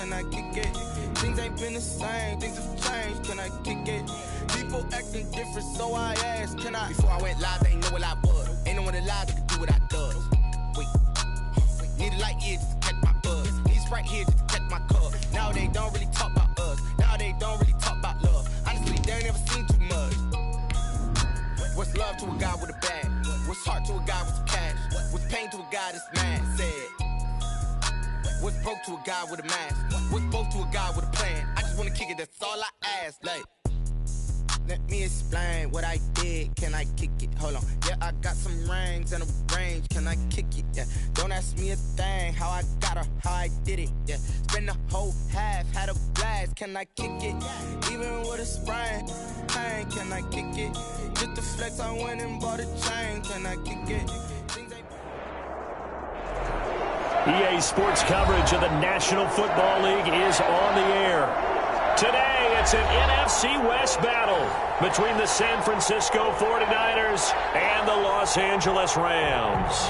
can I kick it? Things ain't been the same, things have changed, can I kick it? People acting different, so I asked, can I? Before I went live, they ain't know what I was. Ain't no one alive that could do what I does. Wait, need a light here just to catch my buzz. Need Sprite here just to catch my cup. Now they don't really talk about us. Now they don't really talk about love. Honestly, they ain't never seen too much. What's love to a guy with a bag? What's heart to a guy with some cash? What's pain to a guy that's mad? Said. What's broke to a guy with a mask? What's both to a guy with a plan? I just wanna kick it, that's all I ask. Like, let me explain what I did. Can I kick it? Hold on. Yeah, I got some rings and a range. Can I kick it? Yeah. Don't ask me a thing. How I got her, how I did it. Yeah. Spend the whole half, had a blast. Can I kick it? Even with a sprain, pain. Can I kick it? Just to flex, I went and bought a chain. Can I kick it? EA Sports coverage of the National Football League is on the air. Today, it's an NFC West battle between the San Francisco 49ers and the Los Angeles Rams.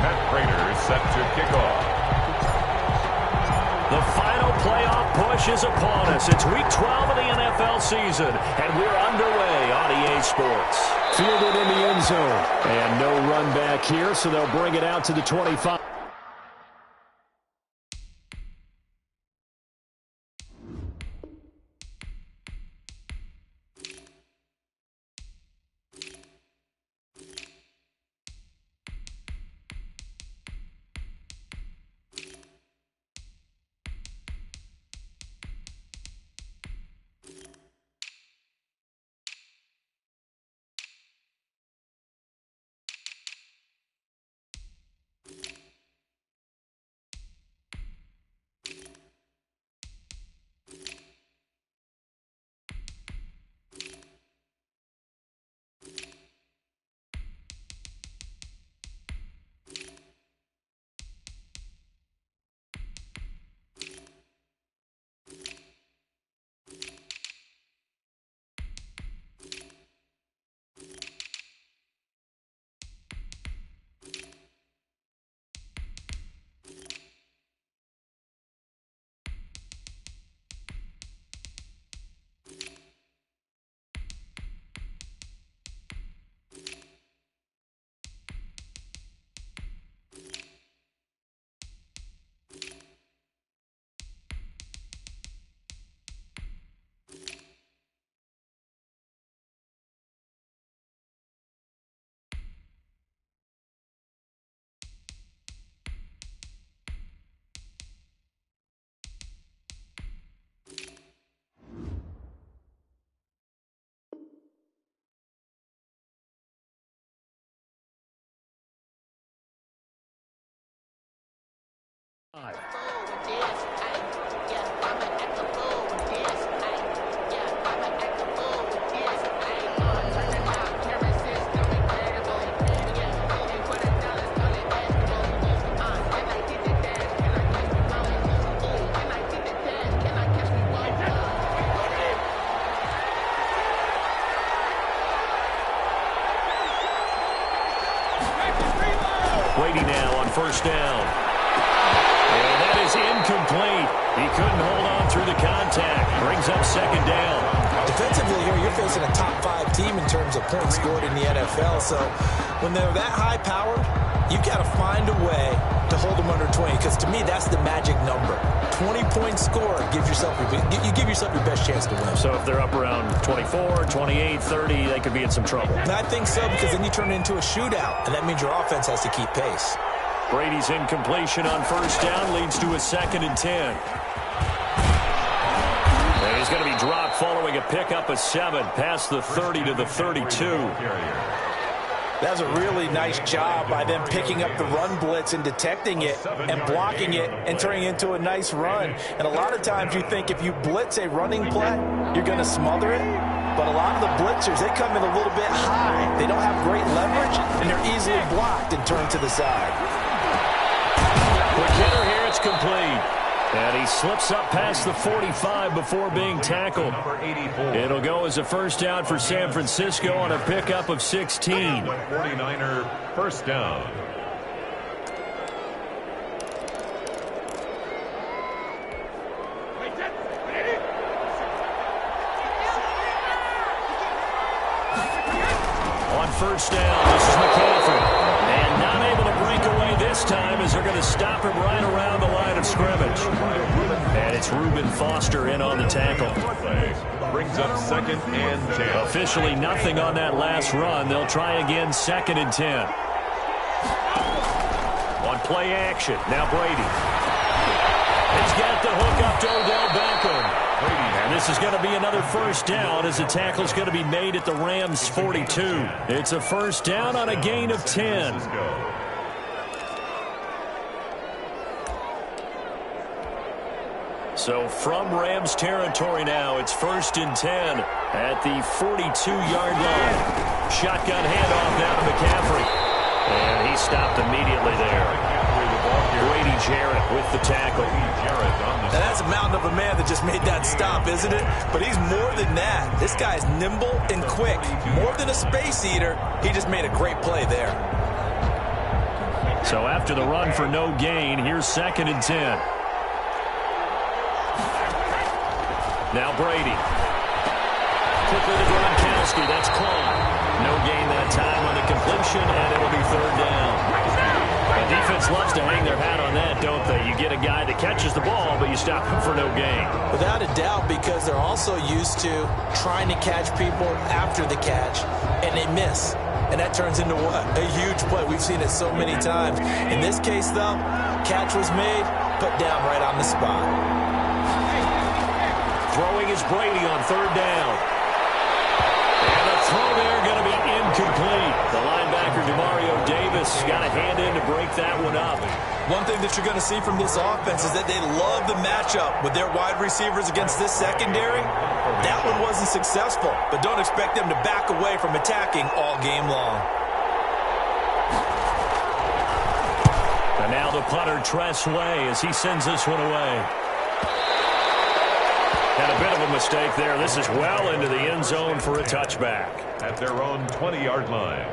Matt Prater set to kick off. The final playoff push is upon us. It's Week 12 of the NFL season, and we're underway on EA Sports. Fielded in the end zone. And no run back here, so they'll bring it out to the 25. Brady now on first down. And that is incomplete. He couldn't hold on through the contact. Brings up second down. Defensively here, you're facing a top-5 team in terms of points scored in the NFL. So when they're that high-powered, you've got to find a way to hold them under 20. Because to me, that's the magic number. 20-point score gives yourself you give yourself your best chance to win. So if they're up around 24, 28, 30, they could be in some trouble. And I think so, because then you turn it into a shootout, and that means your offense has to keep pace. Brady's incompletion on first down leads to a 2nd and 10. And he's going to be dropped following a pickup of 7 past the 30 to the 32. That was a really nice job by them picking up the run blitz and detecting it and blocking it and turning it into a nice run. And a lot of times you think if you blitz a running play, you're going to smother it. But a lot of the blitzers, they come in a little bit high. They don't have great leverage, and they're easily blocked and turned to the side. Quick hitter here, it's complete. And he slips up past the 45 before being tackled. It'll go as a first down for San Francisco on a pickup of 16. 49er first down. first down. This is McCaffrey. And not able to break away this time as they're going to stop him right around the line of scrimmage. And it's Reuben Foster in on the tackle. Brings up 2nd and 10. Officially nothing on that last run. They'll try again 2nd and 10. On play action. Now Brady. He's got the hook up to Odell Beckham. And this is going to be another first down as the tackle's going to be made at the Rams' 42. It's a first down on a gain of 10. So from Rams territory now, it's 1st and 10 at the 42-yard line. Shotgun handoff now to McCaffrey. And he stopped immediately there. Brady Jarrett with the tackle. Now that's a mountain of a man that just made that stop, isn't it? But he's more than that. This guy's nimble and quick. More than a space eater, he just made a great play there. So after the run for no gain, here's 2nd and 10. Now Brady. Quickly to Gronkowski. That's caught. No gain that time on the completion, and it'll be 3rd down. The defense loves to hang their hat on that, don't they? You get a guy that catches the ball, but you stop him for no gain. Without a doubt, because they're also used to trying to catch people after the catch, and they miss. And that turns into what? A huge play. We've seen it so many times. In this case, though, catch was made, put down right on the spot. Throwing is Brady on 3rd down. And the throw there going to be incomplete. The linebacker, Demario Davis, got a hand in to break that one up. One thing that you're going to see from this offense is that they love the matchup with their wide receivers against this secondary. That one wasn't successful, but don't expect them to back away from attacking all game long. And now the punter, Tress Way, as he sends this one away. And a bit of a mistake there. This is well into the end zone for a touchback. At their own 20-yard line.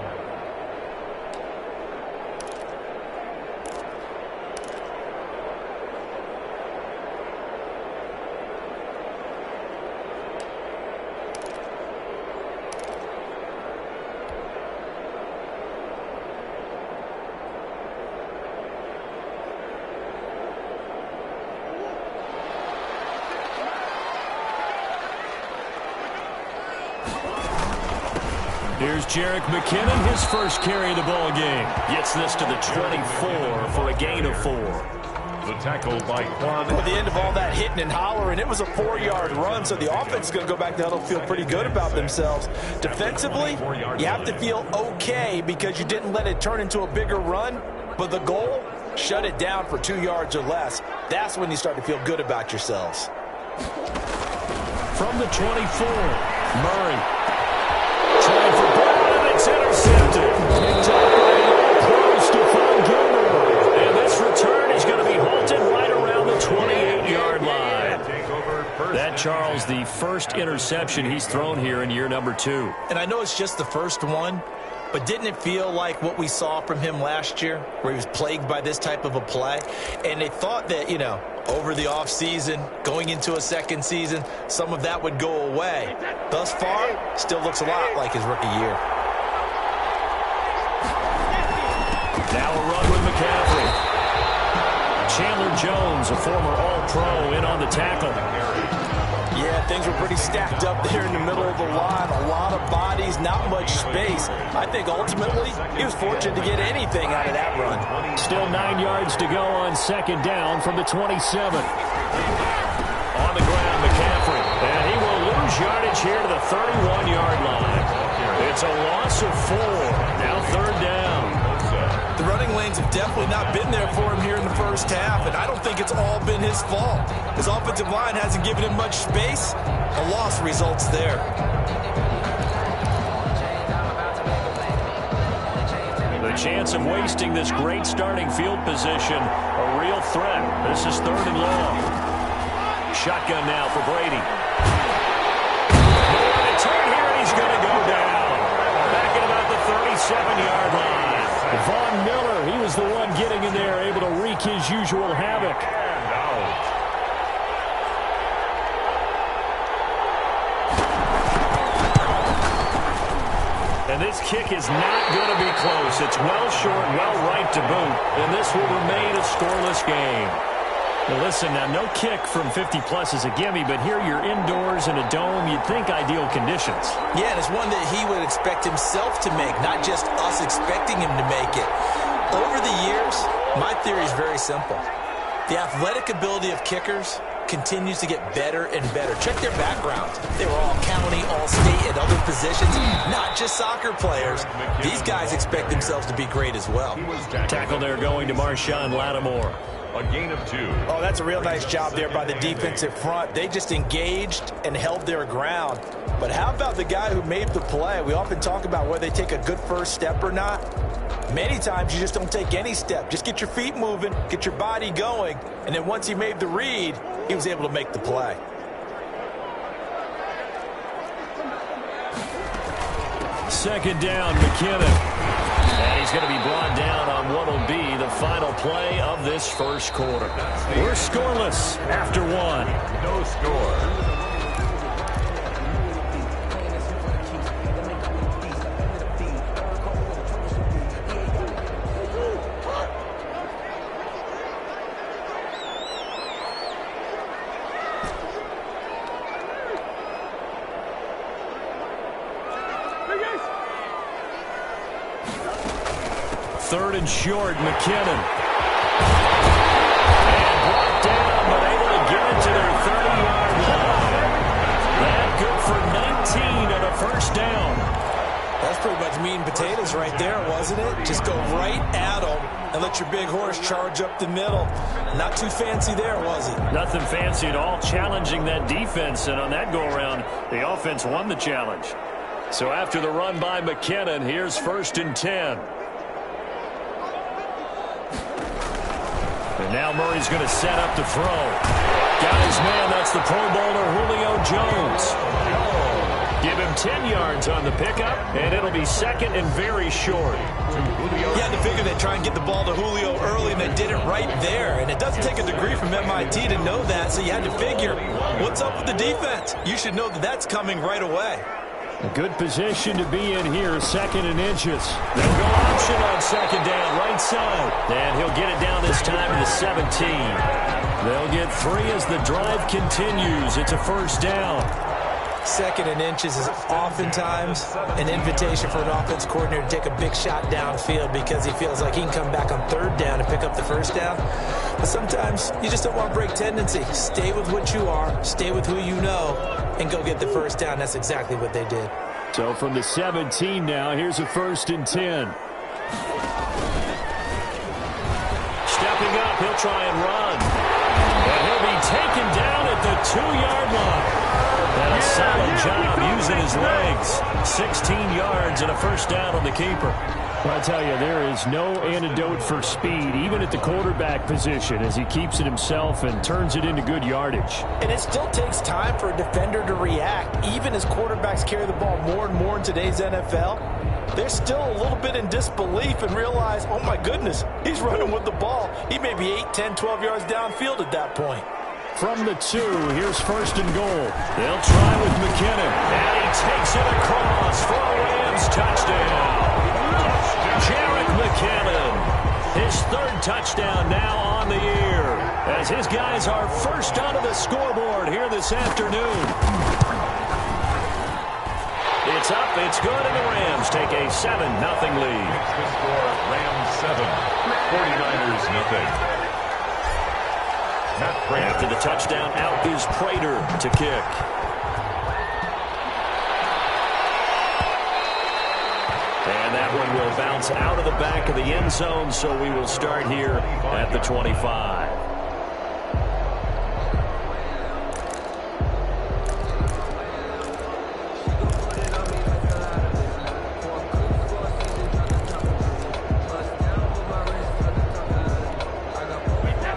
Here's Jerick McKinnon, his first carry of the ball game. Gets this to the 24 for a gain of 4. The tackle by Quan. At the end of all that hitting and hollering, it was a 4-yard run, so the offense is going to go back to huddle, feel pretty good about themselves. Defensively, you have to feel okay because you didn't let it turn into a bigger run, but the goal, shut it down for 2 yards or less. That's when you start to feel good about yourselves. From the 24, Murray. Trying for Brown, and it's intercepted. Picked up by the pro Stephon Gilmore. And this return is going to be halted right around the 28-yard line. That, Charles, the first interception he's thrown here in year number 2. And I know it's just the first one, but didn't it feel like what we saw from him last year, where he was plagued by this type of a play? And they thought that, you know, over the offseason, going into a second season, some of that would go away. Thus far, still looks a lot like his rookie year. Now a run with McCaffrey. Chandler Jones, a former All-Pro, in on the tackle. Yeah, things were pretty stacked up there in the middle of the line. A lot of bodies, not much space. I think ultimately he was fortunate to get anything out of that run. Still 9 yards to go on 2nd down from the 27. On the ground, McCaffrey. And he will lose yardage here to the 31-yard line. It's a loss of 4. Now 3rd down. The running lanes have definitely not been there for him here in the first half, and I don't think it's all been his fault. His offensive line hasn't given him much space. A loss results there. The chance of wasting this great starting field position, a real threat. This is 3rd and long. Shotgun now for Brady. A turn here, and he's going to go down. Back at about the 37-yard line. Von Miller, he was the one getting in there, able to wreak his usual havoc. And this kick is not going to be close. It's well short, well right to boot. And this will remain a scoreless game. Now listen, now no kick from 50-plus is a gimme, but here you're indoors in a dome. You'd think ideal conditions. Yeah, and it's one that he would expect himself to make, not just us expecting him to make it. Over the years, my theory is very simple. The athletic ability of kickers continues to get better and better. Check their backgrounds. They were all county, all state, and other positions, not just soccer players. These guys expect themselves to be great as well. Tackle there going to Marshawn Lattimore. A gain of 2. Oh, that's a real nice job there by the defensive front. They just engaged and held their ground. But how about the guy who made the play? We often talk about whether they take a good first step or not. Many times you just don't take any step. Just get your feet moving, get your body going, and then once he made the read, he was able to make the play. Second down, McKinnon. And he's going to be brought down on what will be the final play of this first quarter. We're scoreless after 1. No score. Third and short, McKinnon. And brought down, but able to get it to their 30-yard line. That good for 19 and a first down. That's pretty much meat and potatoes right there, wasn't it? Just go right at them and let your big horse charge up the middle. Not too fancy there, was it? Nothing fancy at all, challenging that defense. And on that go-around, the offense won the challenge. So after the run by McKinnon, here's 1st and 10. And now Murray's going to set up to throw. Got his man. That's the Pro Bowler Julio Jones. Give him 10 yards on the pickup, and it'll be 2nd and very short. You had to figure they'd try and get the ball to Julio early, and they did it right there. And it doesn't take a degree from MIT to know that, so you had to figure, what's up with the defense? You should know that that's coming right away. A good position to be in here, 2nd and inches. They'll go option on 2nd down, right side. And he'll get it down this time to the 17. They'll get 3 as the drive continues. It's a 1st down. 2nd and inches is oftentimes an invitation for an offense coordinator to take a big shot downfield because he feels like he can come back on 3rd down and pick up the 1st down. But sometimes you just don't want to break tendency. Stay with what you are, stay with who you know, and go get the 1st down. That's exactly what they did. So from the 17 now, here's a 1st and 10. Stepping up, he'll try and run. And he'll be taken down at the 2-yard line. And a solid job using his legs. 16 yards and a 1st down on the keeper. Well, I tell you, there is no antidote for speed, even at the quarterback position, as he keeps it himself and turns it into good yardage. And it still takes time for a defender to react. Even as quarterbacks carry the ball more and more in today's NFL, they're still a little bit in disbelief and realize, oh my goodness, he's running with the ball. He may be 8, 10, 12 yards downfield at that point. From the 2, here's 1st and goal. They'll try with McKinnon. And he takes it across for a Rams touchdown. Jarek McKinnon, his 3rd touchdown now on the year, as his guys are first onto the scoreboard here this afternoon. It's up, it's good, and the Rams take a 7-0 lead. The score, Rams 7, 49ers nothing. After the touchdown, out is Prater to kick. And that one will bounce out of the back of the end zone, so we will start here at the 25.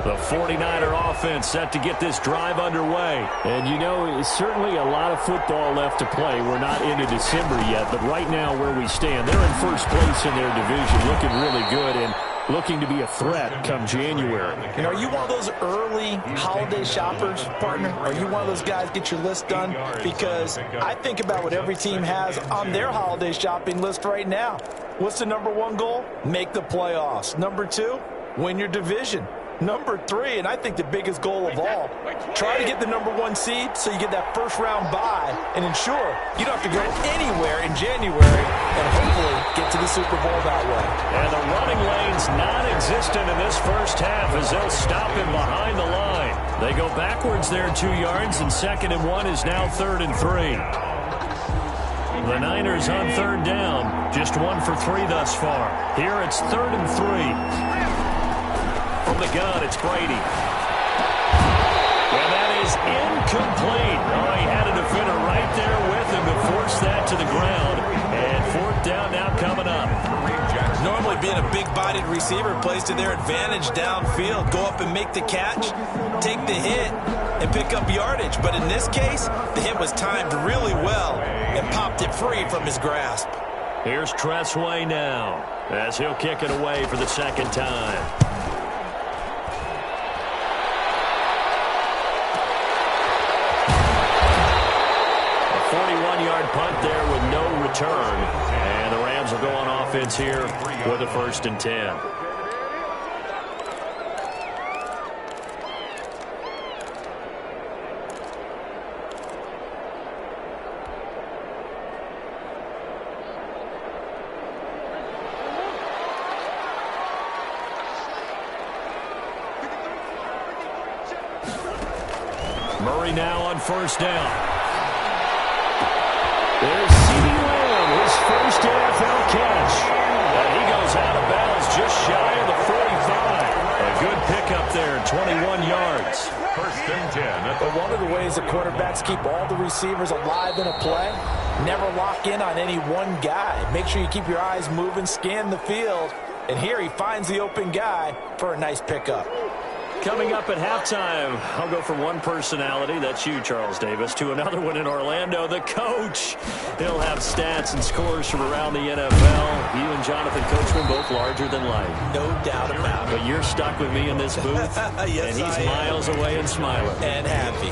The 49er offense set to get this drive underway. And, you know, certainly a lot of football left to play. We're not into December yet, but right now where we stand, they're in first place in their division, looking really good. And looking to be a threat come January. And are you one of those early holiday shoppers, partner? Are you one of those guys get your list done? Because I think about what every team has on their holiday shopping list right now. What's the number one goal? Make the playoffs. Number two, win your division. Number three, and I think the biggest goal of all, try to get the number one seed so you get that first round bye and ensure you don't have to go anywhere in January and hopefully get to the Super Bowl that way. And the running lane's non-existent in this first half as they'll stop him behind the line. They go backwards there 2 yards, and 2nd and 1 is now 3rd and 3. The Niners on 3rd down, just 1 for 3 thus far. Here it's 3rd and 3. From the gun, it's Brady. And that is incomplete. Oh, he had a defender right there with him to force that to the ground. And 4th down now coming up. Normally being a big-bodied receiver plays to their advantage downfield. Go up and make the catch, take the hit, and pick up yardage. But in this case, the hit was timed really well and popped it free from his grasp. Here's Tressway now as he'll kick it away for the 2nd time. 41-yard punt there with no return. And the Rams will go on offense here with a 1st and 10. Murray now on 1st down. There's C.D. Lamb, his first NFL catch. And he goes out of bounds just shy of the 45. A good pickup there, 21 yards. 1st and 10. But one of the ways the quarterbacks keep all the receivers alive in a play, never lock in on any one guy. Make sure you keep your eyes moving, scan the field. And here he finds the open guy for a nice pickup. Coming up at halftime, I'll go from one personality, that's you, Charles Davis, to another one in Orlando, the coach. He'll have stats and scores from around the NFL. You and Jonathan Coachman both larger than life. No doubt about it. But you're stuck with me in this booth, yes, and he's miles away and smiling. And happy.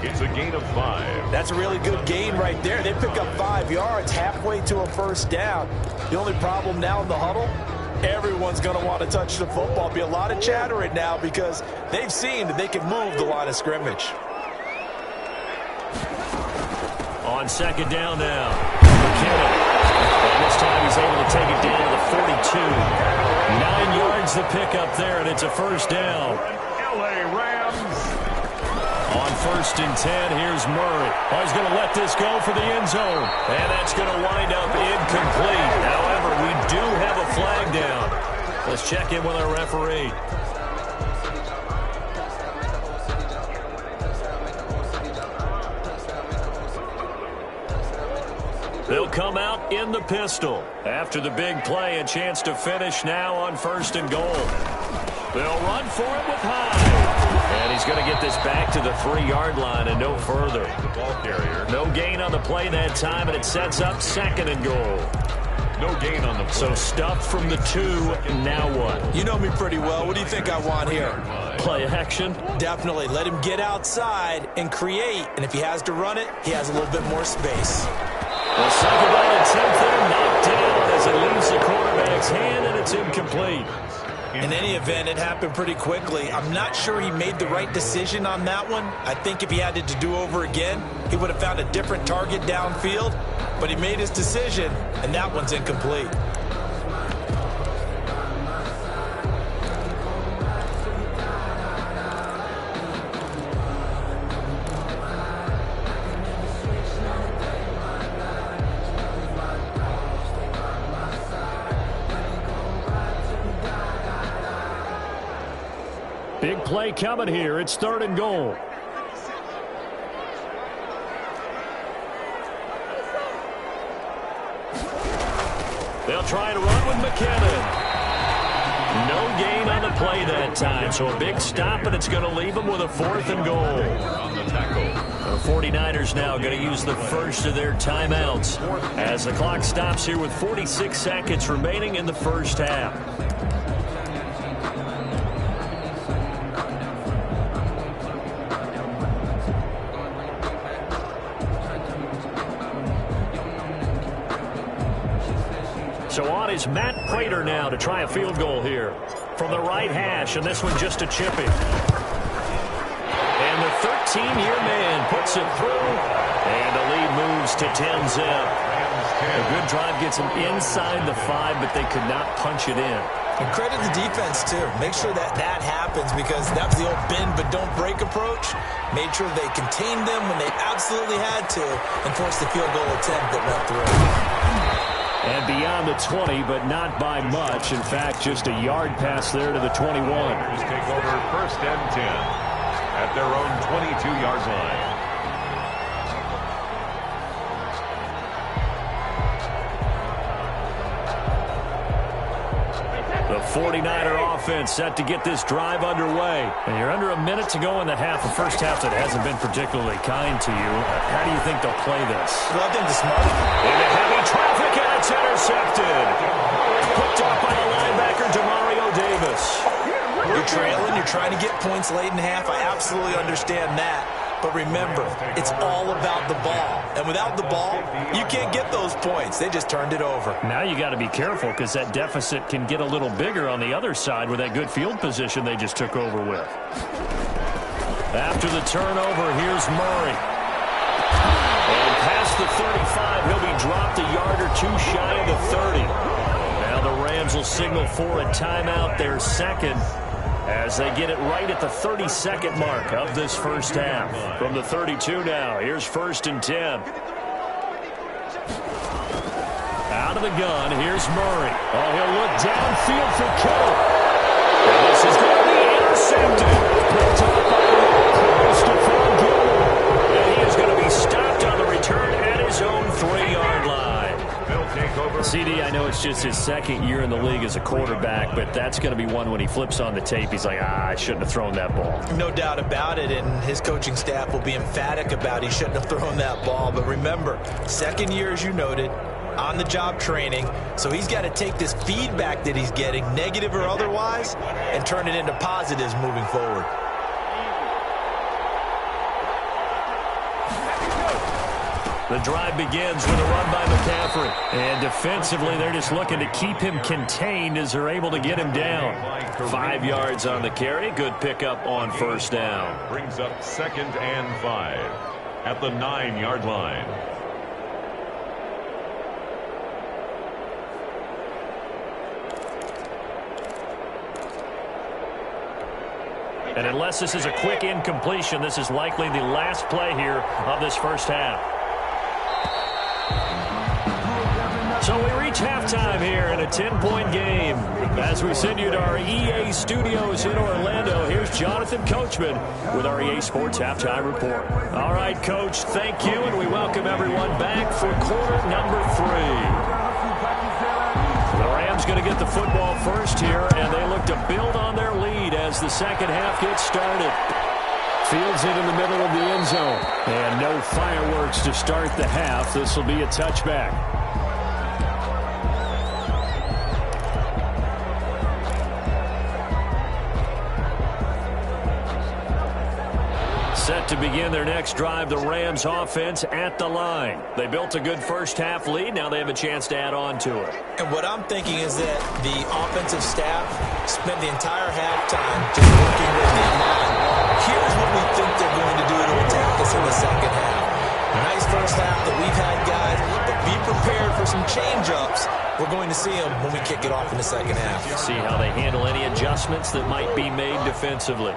It's a gain of 5. That's a really good gain right there. They pick up 5 yards halfway to a 1st down. The only problem now in the huddle, everyone's going to want to touch the football. Be a lot of chattering now because they've seen that they can move the line of scrimmage. On 2nd down now, McKinnon. And this time he's able to take it down to the 42. 9 yards the pickup there, and it's a 1st down. L.A. Rams. On 1st and 10, here's Murray. Oh, he's going to let this go for the end zone. And that's going to wind up incomplete. However, we do have a flag down. Let's check in with our referee. They'll come out in the pistol. After the big play, a chance to finish now on 1st and goal. They'll run for it with Hyde. And he's going to get this back to the 3-yard line and no further. The ball carrier. No gain on the play that time, and it sets up 2nd and goal. No gain on the play. So stuffed from the 2, now what? You know me pretty well. What do you think I want here? Play action? Definitely. Let him get outside and create. And if he has to run it, he has a little bit more space. The 2nd down attempt there knocked down as it leaves the quarterback's hand, and it's incomplete. In any event, it happened pretty quickly. I'm not sure he made the right decision on that one. I think if he had it to do over again, he would have found a different target downfield. But he made his decision, and that one's incomplete. Big play coming here. It's 3rd and goal. They'll try to run with McKinnon. No gain on the play that time, so a big stop, and it's going to leave them with a 4th and goal. On the tackle. The 49ers now going to use the first of their timeouts as the clock stops here with 46 seconds remaining in the first half. Illinois' Matt Prater now to try a field goal here from the right hash, and this one just a chipping. And the 13-year man puts it through, and the lead moves to 10-zip. A good drive gets them inside the 5, but they could not punch it in. And credit the defense, too. Make sure that happens, because that was the old bend but don't break approach. Made sure they contained them when they absolutely had to and forced the field goal attempt that went through. And beyond the 20, but not by much. In fact, just a yard pass there to the 21. Take over 1st and 10 at their own 22-yard line. The 49er offense set to get this drive underway. And you're under a minute to go in the half. A first half that hasn't been particularly kind to you. How do you think they'll play this? Well, I think the smart. Into heavy traffic, and it's intercepted. Picked up by the linebacker, Demario Davis. You're trailing. You're trying to get points late in half. I absolutely understand that. But remember, it's all about the ball. And without the ball, you can't get those points. They just turned it over. Now you got to be careful, because that deficit can get a little bigger on the other side with that good field position they just took over with. After the turnover, here's Murray. And past the 35, he'll be dropped a yard or two shy of the 30. Now the Rams will signal for a timeout, their second, as they get it right at the 32nd mark of this first half. From the 32 now, here's 1st and 10. Out of the gun, here's Murray. Oh, he'll look downfield for Kittle. And this is going to be intercepted. Picked up by Stephon Gilmore. And he is going to be stopped on the return at his own 3-yard line. CD, I know it's just his second year in the league as a quarterback, but that's going to be one when he flips on the tape, he's like, I shouldn't have thrown that ball. No doubt about it, and his coaching staff will be emphatic about he shouldn't have thrown that ball. But remember, second year, as you noted, on-the-job training, so he's got to take this feedback that he's getting, negative or otherwise, and turn it into positives moving forward. The drive begins with a run by McCaffrey. And defensively, they're just looking to keep him contained as they're able to get him down. 5 yards on the carry. Good pickup on first down. Brings up 2nd and 5 at the 9-yard line. And unless this is a quick incompletion, this is likely the last play here of this first half. So we reach halftime here in a 10-point game. As we send you to our EA studios in Orlando, here's Jonathan Coachman with our EA Sports Halftime Report. All right, Coach, thank you, and we welcome everyone back for quarter number 3. The Rams going to get the football first here, and they look to build on their lead as the second half gets started. Fields it in the middle of the end zone. And no fireworks to start the half. This will be a touchback. Set to begin their next drive, the Rams offense at the line. They built a good first half lead. Now they have a chance to add on to it. And what I'm thinking is that the offensive staff spent the entire halftime just working with the line. Here's what we think they're going to do to attack us in the second half. Nice first half that we've had, guys, but be prepared for some change-ups. We're going to see them when we kick it off in the second half. See how they handle any adjustments that might be made defensively.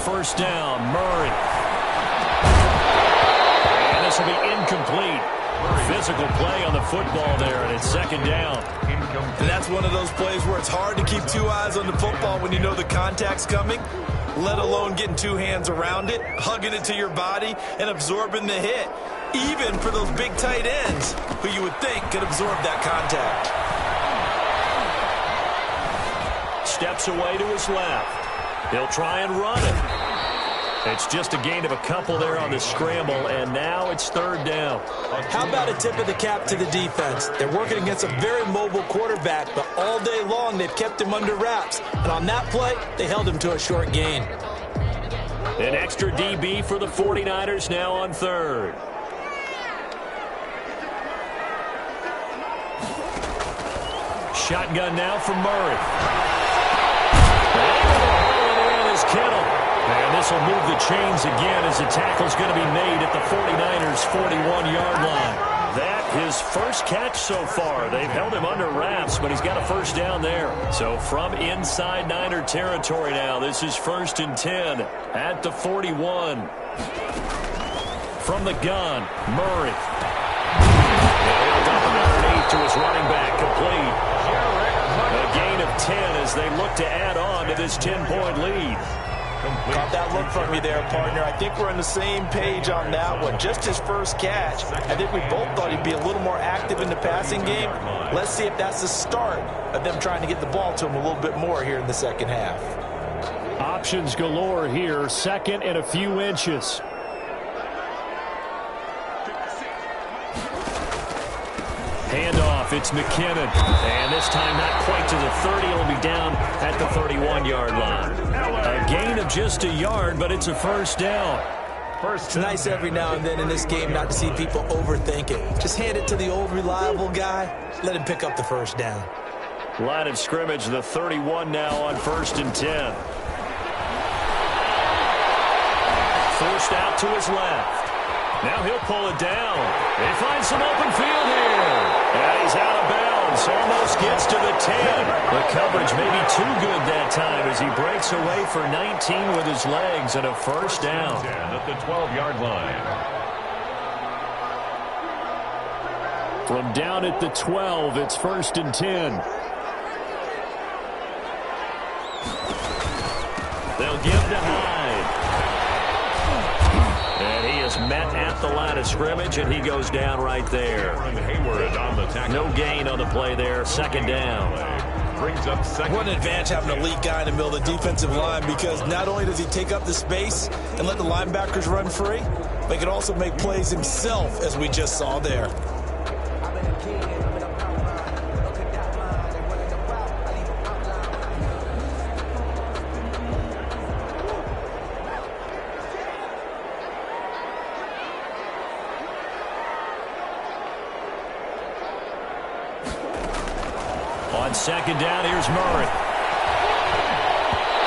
First down, Murray. And this will be incomplete. Physical play on the football there, and it's second down. And that's one of those plays where it's hard to keep 2 eyes on the football when you know the contact's coming, let alone getting 2 hands around it, hugging it to your body, and absorbing the hit, even for those big tight ends who you would think could absorb that contact. Steps away to his left. He'll try and run it. It's just a gain of a couple there on the scramble, and now it's third down. How about a tip of the cap to the defense? They're working against a very mobile quarterback, but all day long they've kept him under wraps. And on that play, they held him to a short gain. An extra DB for the 49ers now on third. Shotgun now from Murray. And is Kittle. And this will move the chains again as the tackle's going to be made at the 49ers' 41-yard line. That his first catch so far. They've held him under wraps, but he's got a first down there. So from inside Niner territory now, this is 1st and 10 at the 41. From the gun, Murray. Underneath to his running back, complete. A gain of 10 as they look to add on to this 10-point lead. Caught that look from you there, partner. I think we're on the same page on that one. Just his first catch. I think we both thought he'd be a little more active in the passing game. Let's see if that's the start of them trying to get the ball to him a little bit more here in the second half. Options galore here. 2nd and a few inches. Handoff, it's McKinnon. And this time not quite to the 30. It'll be down at the 31-yard line. A gain of just a yard, but it's a first down. It's nice every now and then in this game not to see people overthink it. Just hand it to the old reliable guy. Let him pick up the first down. Line of scrimmage, the 31 now on 1st and 10. Forced out to his left. Now he'll pull it down. They find some open field here. And he's out of bounds. Almost gets to the 10. The coverage may be too good that time as he breaks away for 19 with his legs and a first down. At the 12-yard line. From down at the 12, it's 1st and 10. They'll give to Hyde. And he is met at the line of scrimmage, and he goes down right there. No gain on the play there. 2nd down. Brings up second. What an advantage having an elite guy in the middle of the defensive line, because not only does he take up the space and let the linebackers run free, but he can also make plays himself, as we just saw there. On 2nd down, here's Murray.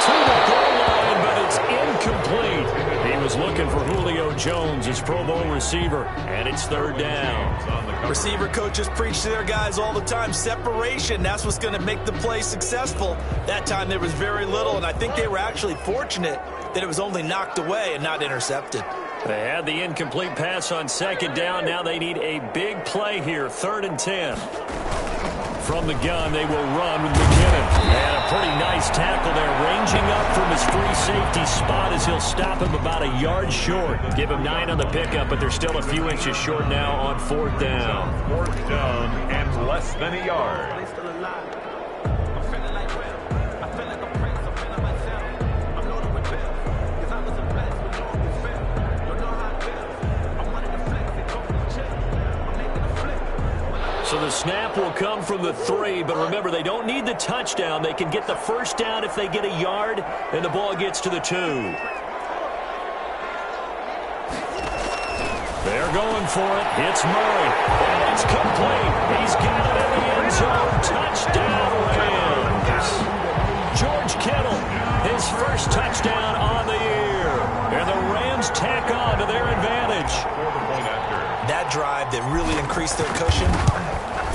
To the goal line, but it's incomplete. He was looking for Julio Jones, his Pro Bowl receiver, and it's 3rd down. Receiver coaches preach to their guys all the time. Separation, that's what's going to make the play successful. That time there was very little, and I think they were actually fortunate that it was only knocked away and not intercepted. They had the incomplete pass on 2nd down. Now they need a big play here, 3rd and 10. From the gun, they will run with McKinnon. And a pretty nice tackle there, ranging up from his free safety spot as he'll stop him about a yard short. Give him 9 on the pickup, but they're still a few inches short now on 4th down. 4th down and less than a yard. So the snap will come from the 3, but remember, they don't need the touchdown. They can get the first down if they get a yard, and the ball gets to the 2. They're going for it. It's Murray. And it's complete. He's got it in the end zone. Touchdown, Rams. George Kittle, his first touchdown on the year. And the Rams tack on to their advantage. That drive that really increased their cushion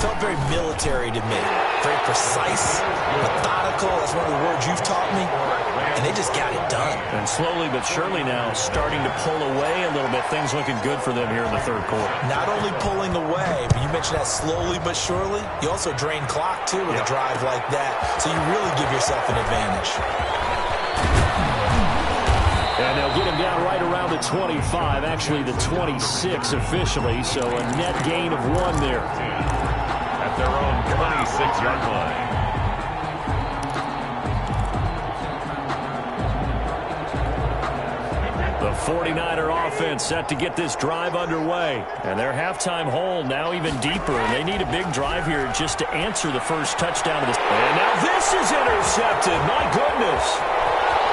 felt very military to me. Very precise, methodical. That's one of the words you've taught me. And they just got it done. And slowly but surely now starting to pull away a little bit. Things looking good for them here in the 3rd quarter. Not only pulling away, but you mentioned that slowly but surely. You also drain clock, too, with a drive like that. So you really give yourself an advantage. And they'll get him down right around the 25, actually the 26 officially, so a net gain of 1 there. At their own 26-yard line. The 49er offense set to get this drive underway. And their halftime hole now even deeper. And they need a big drive here just to answer the first touchdown of this. And now this is intercepted. My goodness.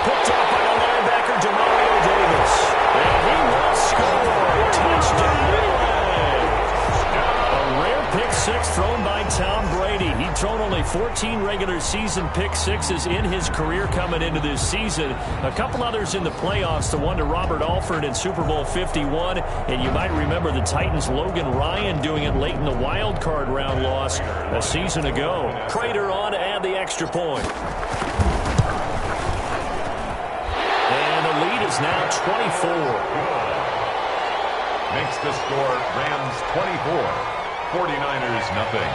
Picked up by the linebacker. linebacker Demario Davis. And he will score. Touchdown, LA. A rare pick six thrown by Tom Brady. He'd thrown only 14 regular season pick sixes in his career coming into this season. A couple others in the playoffs, the one to Robert Alford in Super Bowl 51. And you might remember the Titans' Logan Ryan doing it late in the wild card round loss a season ago. Prater on to add the extra point. And the lead is now 24. Makes the score Rams 24. 49ers nothing.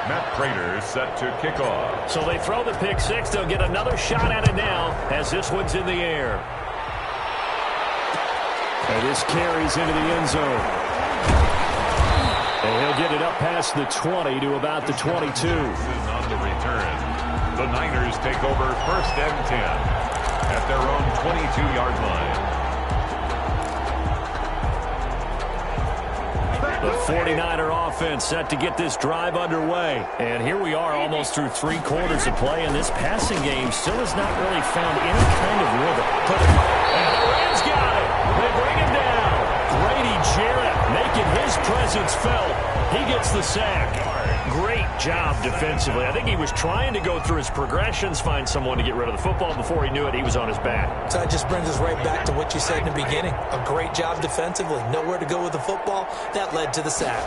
Matt Prater set to kick off. So they throw the pick six. They'll get another shot at it now as this one's in the air. And this carries into the end zone. And he'll get it up past the 20 to about the 22. On the return, the Niners take over 1st and 10 at their own 22-yard line. The 49er offense set to get this drive underway. And here we are almost through 3 quarters of play, and this passing game still has not really found any kind of rhythm. And the Rams got it. They bring him down. Grady Jarrett making his presence felt. He gets the sack. Great job defensively. I think he was trying to go through his progressions, find someone to get rid of the football. Before he knew it, he was on his back. So that just brings us right back to what you said in the beginning. A great job defensively. Nowhere to go with the football. That led to the sack.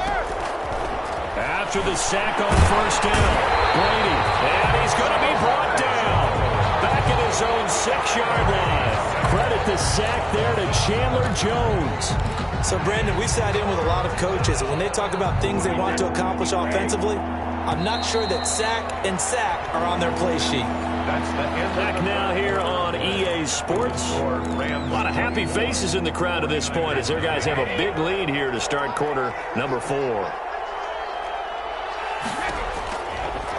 After the sack on 1st down, Brady, and he's going to be brought down. Back at his own 6-yard line. Credit the sack there to Chandler Jones. So, Brandon, we sat in with a lot of coaches, and when they talk about things they want to accomplish offensively, I'm not sure that sack and sack are on their play sheet. That's the end. Back now here on EA Sports. A lot of happy faces in the crowd at this point as their guys have a big lead here to start quarter number 4.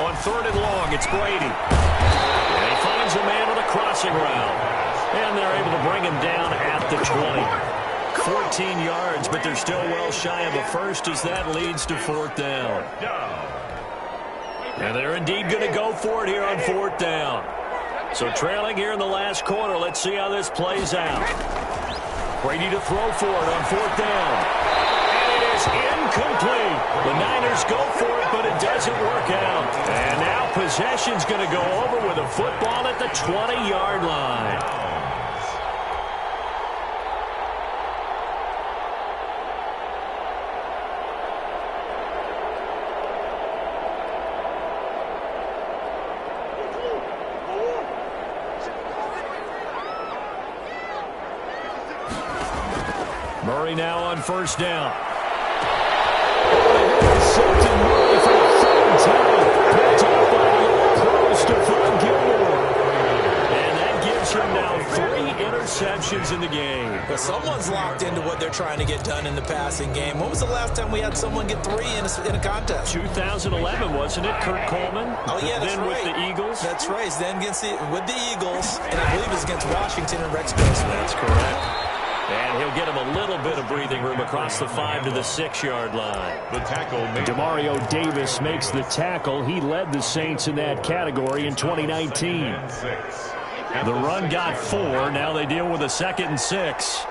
On 3rd and long, it's Brady. And he finds a man on a crossing route. And they're able to bring him down at the 20. 14 yards, but they're still well shy of a first as that leads to 4th down. And they're indeed going to go for it here on 4th down. So trailing here in the last quarter, let's see how this plays out. Brady to throw for it on 4th down. And it is incomplete. The Niners go for it, but it doesn't work out. And now possession's going to go over with a football at the 20-yard line. Murray now on 1st down. Intercepted Murray for the 3rd time. Picked up by the All-Pro Stephon Gilmore. And that gives him now 3 interceptions in the game. But someone's locked into what they're trying to get done in the passing game. When was the last time we had someone get 3 in a contest? 2011, wasn't it? Kurt Coleman? Oh, yeah, that's then right. With the Eagles? That's right. Then with the Eagles. And I believe it was against Washington and Rex Grossman. That's correct. And he'll get him a little bit of breathing room across the 5 to the 6-yard line. The tackle made. Demario Davis makes the tackle. He led the Saints in that category in 2019. The run got 4. Now they deal with a 2nd and 6.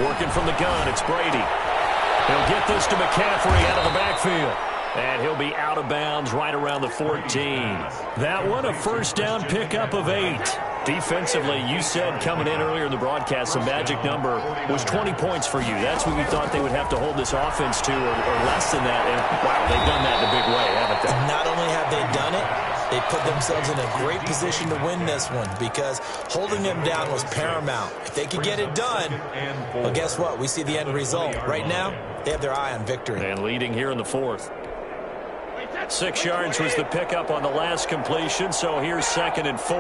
Working from the gun, it's Brady. He'll get this to McCaffrey out of the backfield. And he'll be out of bounds right around the 14. That one, a 1st down pickup of 8. Defensively, you said coming in earlier in the broadcast, the magic number was 20 points for you. That's what you thought they would have to hold this offense to, or less than that. And, wow, they've done that in a big way, haven't they? Not only have they done it, they put themselves in a great position to win this one because holding them down was paramount. If they could get it done, well, guess what? We see the end result. Right now, they have their eye on victory. And leading here in the 4th. 6 yards was the pickup on the last completion, so here's 2nd and 4.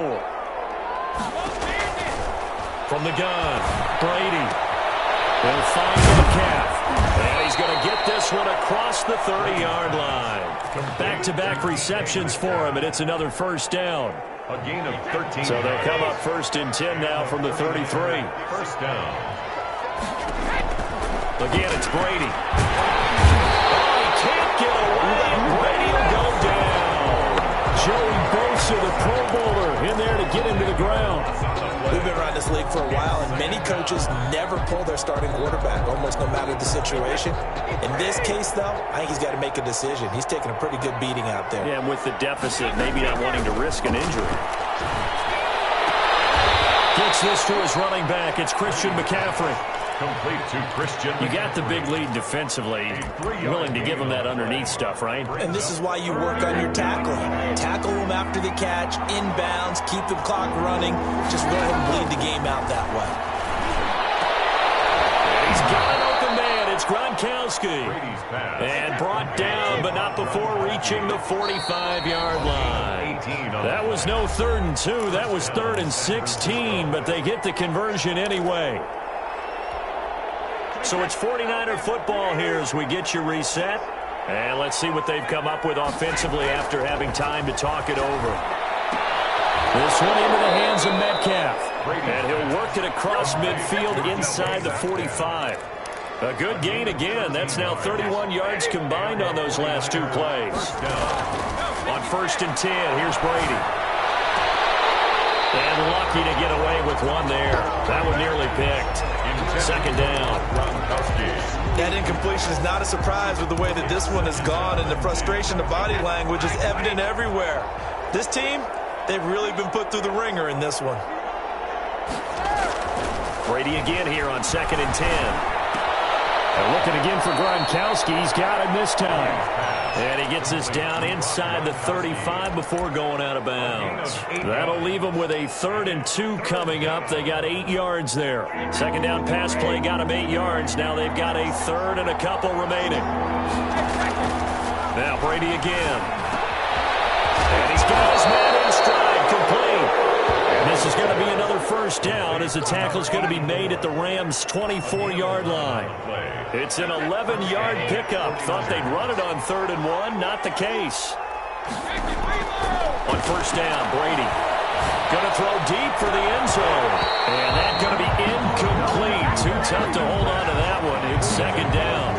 From the gun, Brady will find Metcalf. And he's going to get this one across the 30-yard line. Back-to-back receptions for him, and it's another 1st down. A gain of 13. So they'll come up 1st and 10 now from the 33. 1st down. Again, it's Brady. Oh, he can't get away. Brady will go down. Joey Bosa coaches never pull their starting quarterback, almost no matter the situation. In this case, though, I think he's got to make a decision. He's taking a pretty good beating out there. Yeah, and with the deficit, maybe not wanting to risk an injury. Gets this to his running back. It's Christian McCaffrey. Complete to Christian. You got the big lead defensively. Willing to give him that underneath stuff, right? And this is why you work on your tackling. Tackle them after the catch, inbounds, keep the clock running. Just go ahead and bleed the game out that way. He's got an open man. It's Gronkowski. And brought down, but not before reaching the 45-yard line. That was no 3rd and 2. That was 3rd and 16, but they get the conversion anyway. So it's 49er football here as we get you reset. And let's see what they've come up with offensively after having time to talk it over. This one into the hands of Metcalf. And he'll work it across midfield inside the 45. A good gain again. That's now 31 yards combined on those last 2 plays. On 1st and 10, here's Brady. And lucky to get away with one there. That one nearly picked. 2nd down. That incompletion is not a surprise with the way that this one has gone, and the frustration of body language is evident everywhere. This team, they've really been put through the ringer in this one. Brady again here on 2nd and 10. And looking again for Gronkowski. He's got him this time. And he gets this down inside the 35 before going out of bounds. That'll leave them with a 3rd and 2 coming up. They got 8 yards there. 2nd down pass play got them 8 yards. Now they've got a 3rd and a couple remaining. Now Brady again. And he's got his man in stride, complete. And this is going to be another 1st down as the tackle's going to be made at the Rams' 24-yard line. It's an 11-yard pickup. Thought they'd run it on 3rd and 1. Not the case. On 1st down, Brady going to throw deep for the end zone. And that's going to be incomplete. Too tough to hold on to that one. It's 2nd down.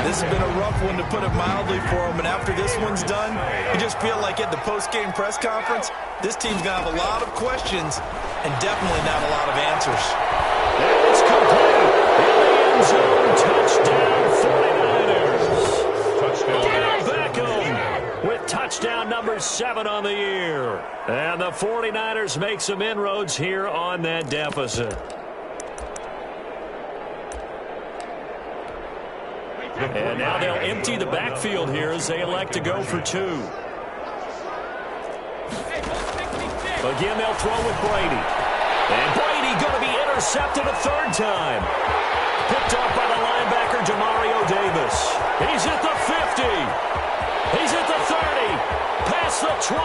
This has been a rough one, to put it mildly, for him. And after this one's done, you just feel like at the post-game press conference, this team's going to have a lot of questions and definitely not a lot of answers. It's complete. In the end zone. Touchdown, 49ers. Touchdown. Beckham with touchdown number 7 on the year. And the 49ers make some inroads here on that deficit. And now they'll empty the backfield here as they elect to go for 2. Again, they'll throw with Brady. And Brady going to be intercepted a 3rd time. Picked off by the linebacker, Jamario Davis. He's at the 50. He's at the 30. Past the 20.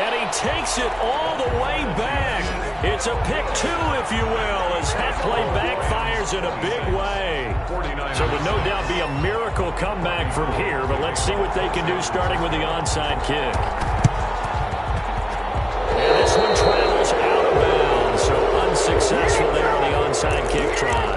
And he takes it all the way back. It's a pick 2, if you will, as that play backfires in a big way. So would no doubt be a miracle comeback from here, but let's see what they can do starting with the onside kick. And this one travels out of bounds, so unsuccessful there on the onside kick try.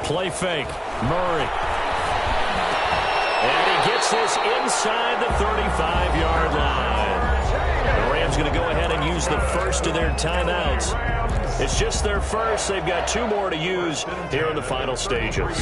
Play fake. Murray. And he gets this inside the 35-yard line. The Rams going to go ahead and use the first of their timeouts. It's just their first. They've got 2 more to use here in the final stages.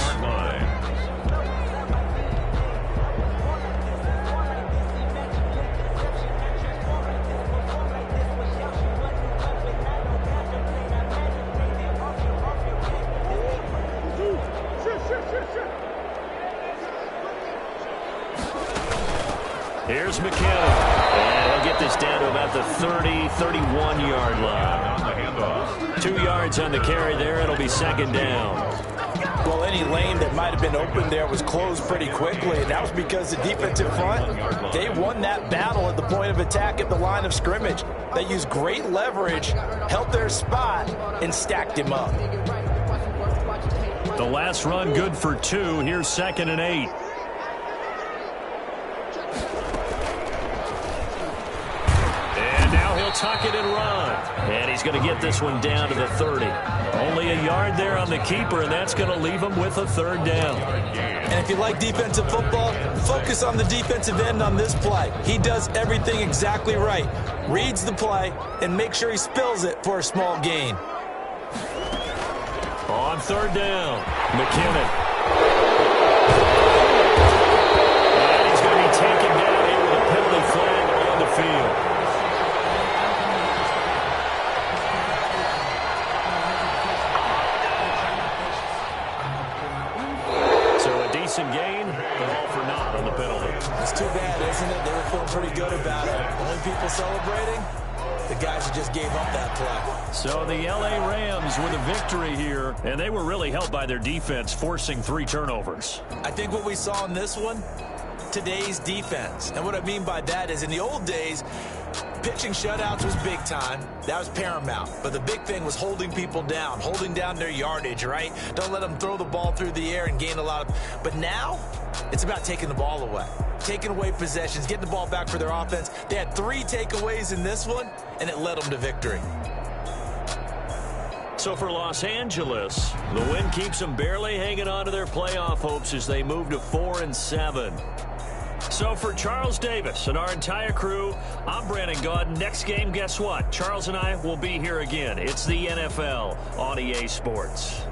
Here's McKinnon. And he'll get this down to about the 30, 31-yard line. 2 yards on the carry there. It'll be 2nd down. Well, any lane that might have been open there was closed pretty quickly, and that was because the defensive front, they won that battle at the point of attack at the line of scrimmage. They used great leverage, held their spot, and stacked him up. The last run good for 2. Here's 2nd and 8. And now he'll tuck it and run. And he's going to get this one down to the 30. Only a yard there on the keeper, and that's going to leave him with a 3rd down. And if you like defensive football, focus on the defensive end on this play. He does everything exactly right. Reads the play and make sure he spills it for a small gain. On 3rd down, McKinnon. And he's going to be taken down here with a penalty flag on the field. Gain, but all for naught on the penalty. It's too bad, isn't it? They were feeling pretty good about it. Only people celebrating, the guys who just gave up that play. So the L.A. Rams with a victory here, and they were really helped by their defense, forcing 3 turnovers. I think what we saw in this one, today's defense. And what I mean by that is in the old days, pitching shutouts was big time. That was paramount. But the big thing was holding people down, holding down their yardage, right? Don't let them throw the ball through the air and gain a lot of... But now, it's about taking the ball away. Taking away possessions, getting the ball back for their offense. They had 3 takeaways in this one, and it led them to victory. So for Los Angeles, the win keeps them barely hanging on to their playoff hopes as they move to 4-7. So for Charles Davis and our entire crew, I'm Brandon Gaudin. Next game, guess what? Charles and I will be here again. It's the NFL on EA Sports.